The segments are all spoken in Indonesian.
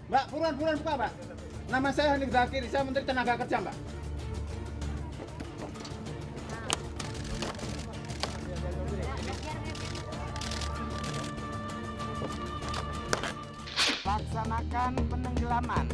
Mbak, buruan buka, Mbak. Nama saya Hanif Zakiri, saya Menteri Tenaga Kerja, Mbak. Laksanakan penenggelaman.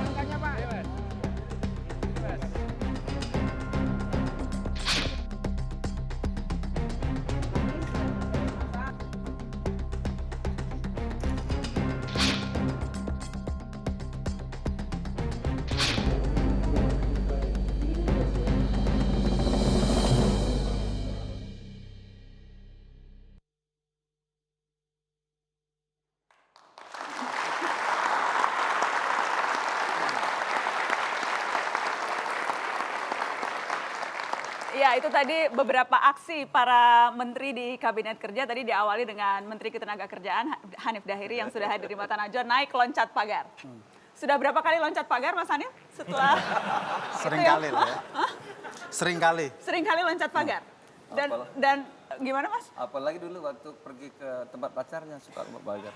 Angkanya, Pak. Ya, itu tadi beberapa aksi para menteri di Kabinet Kerja. Tadi diawali dengan Menteri Ketenagakerjaan Hanif Dahiri yang sudah hadir di Mata Najwa naik loncat pagar. Sudah berapa kali loncat pagar, Mas Hanif? Setelah Sering itu kali lah ya. Sering kali. Sering kali loncat pagar. Dan gimana, Mas? Apalagi dulu waktu pergi ke tempat pacarnya suka lompat pagar.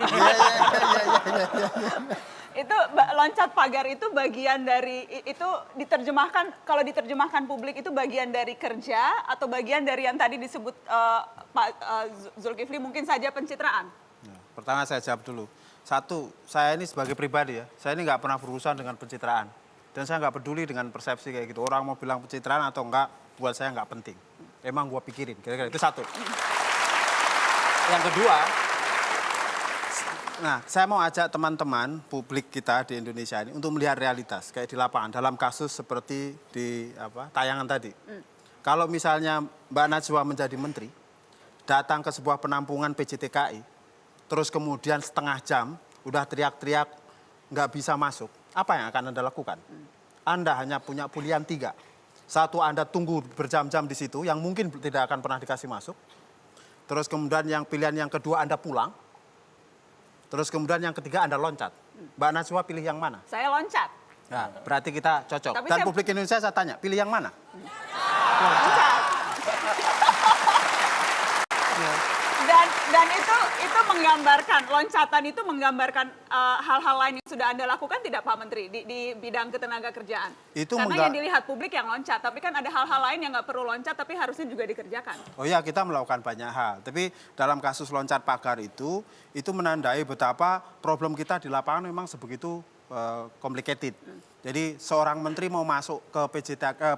Itu loncat pagar itu bagian dari itu diterjemahkan kalau diterjemahkan publik itu bagian dari kerja atau bagian dari yang tadi disebut Pak Zulkifli mungkin saja pencitraan. Nah, pertama saya jawab dulu. Satu, saya ini sebagai pribadi ya, saya ini nggak pernah berurusan dengan pencitraan. Dan saya nggak peduli dengan persepsi kayak gitu. Orang mau bilang pencitraan atau enggak, buat saya nggak penting. Emang gua pikirin, kira-kira itu satu. Yang kedua, nah saya mau ajak teman-teman publik kita di Indonesia ini untuk melihat realitas kayak di lapangan dalam kasus seperti di tayangan tadi. Kalau misalnya Mbak Najwa menjadi menteri, datang ke sebuah penampungan PJTKI, terus kemudian setengah jam udah teriak-teriak nggak bisa masuk, apa yang akan Anda lakukan? Anda hanya punya pilihan 3. Satu, Anda tunggu berjam-jam di situ yang mungkin tidak akan pernah dikasih masuk. Terus kemudian yang pilihan yang kedua Anda pulang. Terus kemudian yang ketiga Anda loncat. Mbak Najwa pilih yang mana? Saya loncat. Nah, berarti kita cocok. Tapi Dan saya- publik Indonesia saya tanya, pilih yang mana? Loncat. Dan itu menggambarkan loncatan itu menggambarkan hal-hal lain yang sudah Anda lakukan tidak Pak Menteri di bidang ketenagakerjaan. Itu Karena yang dilihat publik yang loncat, tapi kan ada hal-hal lain yang nggak perlu loncat tapi harusnya juga dikerjakan. Oh ya, kita melakukan banyak hal. Tapi dalam kasus loncat pagar itu menandai betapa problem kita di lapangan memang sebegitu complicated. Jadi seorang menteri mau masuk ke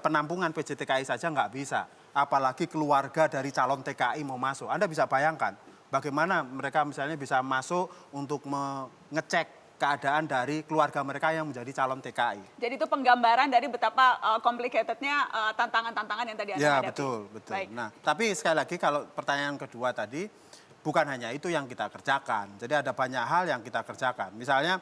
penampungan PJTKI saja nggak bisa. Apalagi keluarga dari calon TKI mau masuk. Anda bisa bayangkan bagaimana mereka misalnya bisa masuk untuk mengecek keadaan dari keluarga mereka yang menjadi calon TKI. Jadi itu penggambaran dari betapa complicatednya tantangan-tantangan yang tadi Anda Ya, hadapi. betul. Baik. Nah, tapi sekali lagi kalau pertanyaan kedua tadi, bukan hanya itu yang kita kerjakan. Jadi ada banyak hal yang kita kerjakan. Misalnya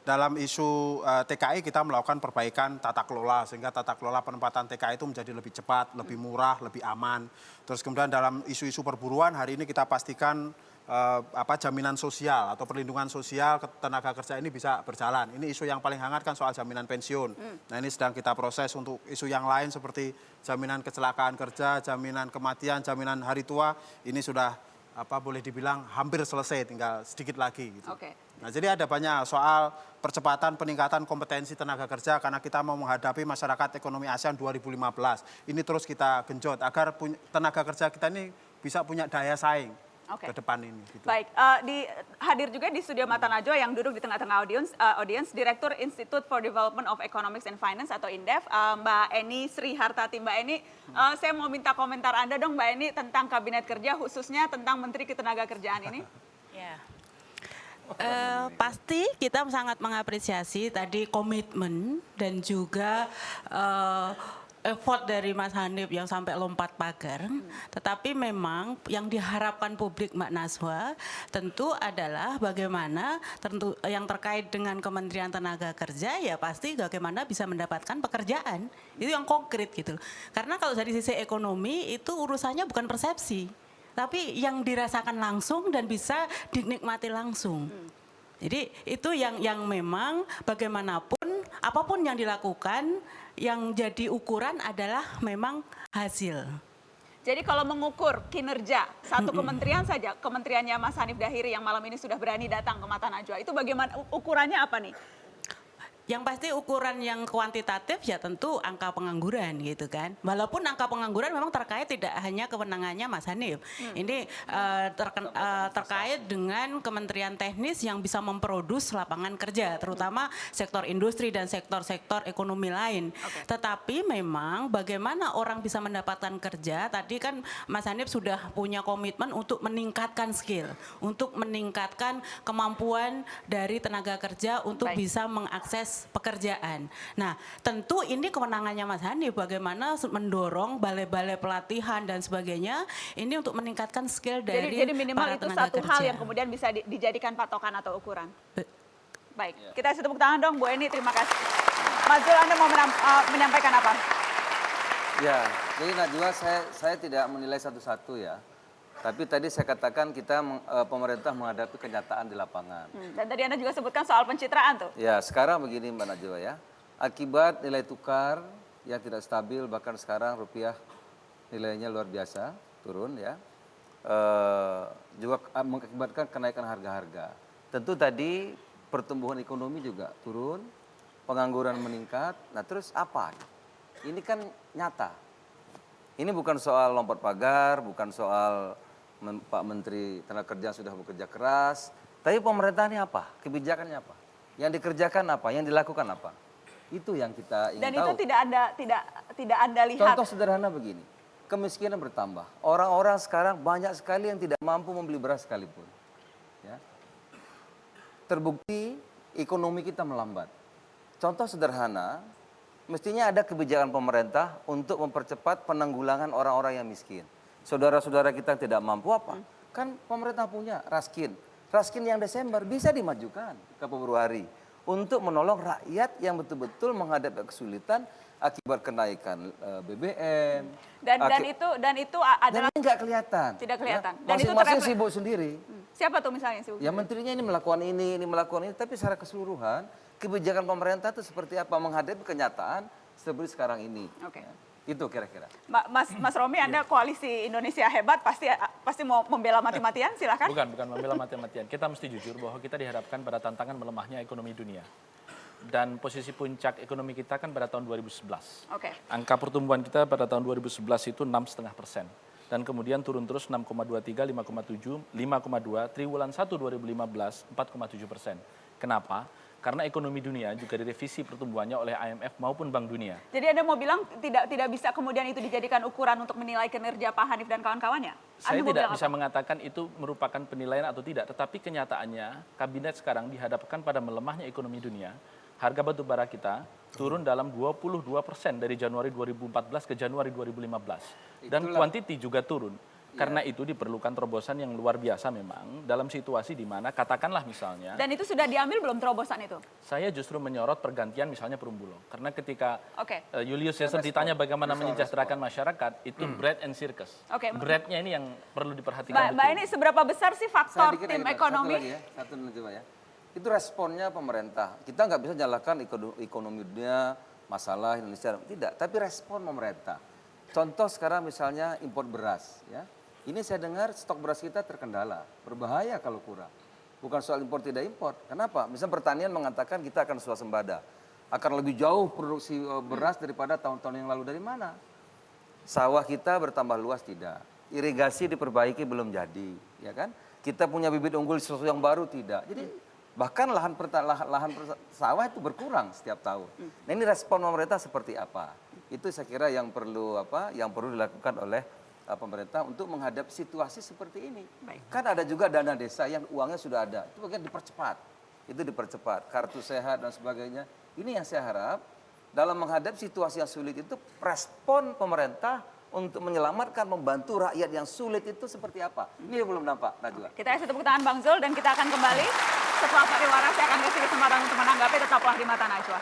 dalam isu TKI kita melakukan perbaikan tata kelola sehingga tata kelola penempatan TKI itu menjadi lebih cepat, lebih murah, lebih aman. Terus kemudian dalam isu-isu perburuan hari ini kita pastikan jaminan sosial atau perlindungan sosial tenaga kerja ini bisa berjalan. Ini isu yang paling hangat kan soal jaminan pensiun. Nah, ini sedang kita proses untuk isu yang lain seperti jaminan kecelakaan kerja, jaminan kematian, jaminan hari tua. Ini sudah boleh dibilang hampir selesai, tinggal sedikit lagi gitu. Oke. Nah, jadi ada banyak soal percepatan peningkatan kompetensi tenaga kerja karena kita mau menghadapi masyarakat ekonomi ASEAN 2015. Ini terus kita genjot agar tenaga kerja kita ini bisa punya daya saing ke depan ini. Gitu. Baik, hadir juga di studio Mata Najwa yang duduk di tengah-tengah audiens, Direktur Institute for Development of Economics and Finance atau INDEF, Mbak Eni Sri Hartati. Mbak Eni, saya mau minta komentar Anda dong Mbak Eni tentang Kabinet Kerja, khususnya tentang Menteri Ketenagakerjaan ini. Ya. Pasti kita sangat mengapresiasi tadi komitmen dan juga effort dari Mas Hanif yang sampai lompat pagar. Tetapi memang yang diharapkan publik Mbak Najwa tentu adalah bagaimana tentu yang terkait dengan Kementerian Tenaga Kerja ya pasti bagaimana bisa mendapatkan pekerjaan. Itu yang konkret gitu. Karena kalau dari sisi ekonomi itu urusannya bukan persepsi. tapi yang dirasakan langsung dan bisa dinikmati langsung. Jadi itu yang memang bagaimanapun apapun yang dilakukan yang jadi ukuran adalah memang hasil. Jadi kalau mengukur kinerja satu kementerian saja, kementeriannya Mas Hanif Dahiri yang malam ini sudah berani datang ke Mata Najwa, itu bagaimana ukurannya apa nih? Yang pasti ukuran yang kuantitatif ya tentu angka pengangguran gitu kan. Walaupun angka pengangguran memang terkait tidak hanya kewenangannya Mas Hanif. Ini terkait dengan kementerian teknis yang bisa memproduksi lapangan kerja, terutama sektor industri dan sektor-sektor ekonomi lain. Tetapi memang bagaimana orang bisa mendapatkan kerja, tadi kan Mas Hanif sudah punya komitmen untuk meningkatkan skill, untuk meningkatkan kemampuan dari tenaga kerja untuk bisa mengakses pekerjaan. Nah, tentu ini kewenangannya Mas Hanif bagaimana mendorong balai-balai pelatihan dan sebagainya ini untuk meningkatkan skill dari jadi minimal para itu tenaga satu kerja. hal yang kemudian bisa dijadikan patokan atau ukuran. Baik, kita kasih tepuk tangan dong Bu Eni, terima kasih. Mas Zul, Anda mau menyampaikan apa? Ya, jadi Najwa saya tidak menilai satu-satu ya. Tapi tadi saya katakan pemerintah menghadapi kenyataan di lapangan. Dan tadi Anda juga sebutkan soal pencitraan tuh. Ya, sekarang begini Mbak Najwa ya. Akibat nilai tukar yang tidak stabil, bahkan sekarang rupiah nilainya luar biasa, turun ya. Juga mengakibatkan kenaikan harga-harga. Tentu tadi pertumbuhan ekonomi juga turun, pengangguran meningkat. Nah terus apa? Ini kan nyata. Ini bukan soal lompat pagar, bukan soal Pak Menteri Tenaga Kerja sudah bekerja keras. Tapi pemerintah ini apa? Kebijakannya apa? Yang dikerjakan apa? Yang dilakukan apa? Itu yang kita ingin Dan tahu. itu tidak Anda lihat. Contoh sederhana begini. Kemiskinan bertambah. Orang-orang sekarang banyak sekali yang tidak mampu membeli beras sekalipun. Ya. Terbukti ekonomi kita melambat. Contoh sederhana, mestinya ada kebijakan pemerintah untuk mempercepat penanggulangan orang-orang yang miskin. Saudara-saudara kita tidak mampu apa? Kan pemerintah punya Raskin. Raskin yang Desember bisa dimajukan ke Februari untuk menolong rakyat yang betul-betul menghadapi kesulitan akibat kenaikan BBM. Dan itu adalah nggak kelihatan. Tidak kelihatan. Ya, Dan itu masing-masing sibuk sendiri. Siapa tuh misalnya sibuk? Ya menterinya ini melakukan ini melakukan ini, tapi secara keseluruhan kebijakan pemerintah itu seperti apa menghadapi kenyataan seperti sekarang ini. Oke. Ya, itu kira-kira. Mas Romi, Anda koalisi Indonesia Hebat pasti mau membela mati-matian, silakan. Bukan membela mati-matian. Kita mesti jujur bahwa kita dihadapkan pada tantangan melemahnya ekonomi dunia. Dan posisi puncak ekonomi kita kan pada tahun 2011. Oke. Angka pertumbuhan kita pada tahun 2011 itu 6,5%. Dan kemudian turun terus 6,23, 5,7, 5,2, triwulan 1 2015 4,7%. Kenapa? Karena ekonomi dunia juga direvisi pertumbuhannya oleh IMF maupun Bank Dunia. Jadi Anda mau bilang tidak bisa kemudian itu dijadikan ukuran untuk menilai kinerja Pak Hanif dan kawan-kawannya? Saya tidak bisa mengatakan itu merupakan penilaian atau tidak, tetapi kenyataannya kabinet sekarang dihadapkan pada melemahnya ekonomi dunia. Harga batu bara kita turun dalam 22% dari Januari 2014 ke Januari 2015. Dan kuantiti juga turun. Karena itu diperlukan terobosan yang luar biasa memang dalam situasi di mana katakanlah misalnya. Dan itu sudah diambil belum terobosan itu? Saya justru menyorot pergantian misalnya Perumbulok. Karena ketika Julius Caesar ditanya bagaimana menyejahterakan masyarakat, itu bread and circus. Breadnya ini yang perlu diperhatikan. Mbak ini seberapa besar sih faktor tim ekonomi? Satu coba ya. Itu responnya pemerintah. Kita nggak bisa nyalakan ekonomi dunia, masalah Indonesia. Tidak, tapi respon pemerintah. Contoh sekarang misalnya impor beras. Ya. Ini saya dengar stok beras kita terkendala. Berbahaya kalau kurang. Bukan soal impor tidak impor. Kenapa? Misalnya pertanian mengatakan kita akan swasembada. Akan lebih jauh produksi beras daripada tahun-tahun yang lalu. Dari mana? Sawah kita bertambah luas tidak. Irigasi diperbaiki belum jadi. Ya kan? Kita punya bibit unggul sesuatu yang baru tidak. Jadi bahkan lahan sawah itu berkurang setiap tahun. Nah ini respon pemerintah seperti apa? Itu saya kira yang perlu dilakukan oleh pemerintah untuk menghadapi situasi seperti ini. Kan ada juga dana desa yang uangnya sudah ada. Itu bagian dipercepat. Itu dipercepat. Kartu sehat dan sebagainya. Ini yang saya harap dalam menghadapi situasi yang sulit itu respon pemerintah untuk menyelamatkan, membantu rakyat yang sulit itu seperti apa? Ini belum nampak, Najwa. Kita kasih tepuk tangan Bang Zul dan kita akan kembali setelah pariwara. Saya akan kasih kesempatan untuk menanggapi, tetaplah di Mata Najwa.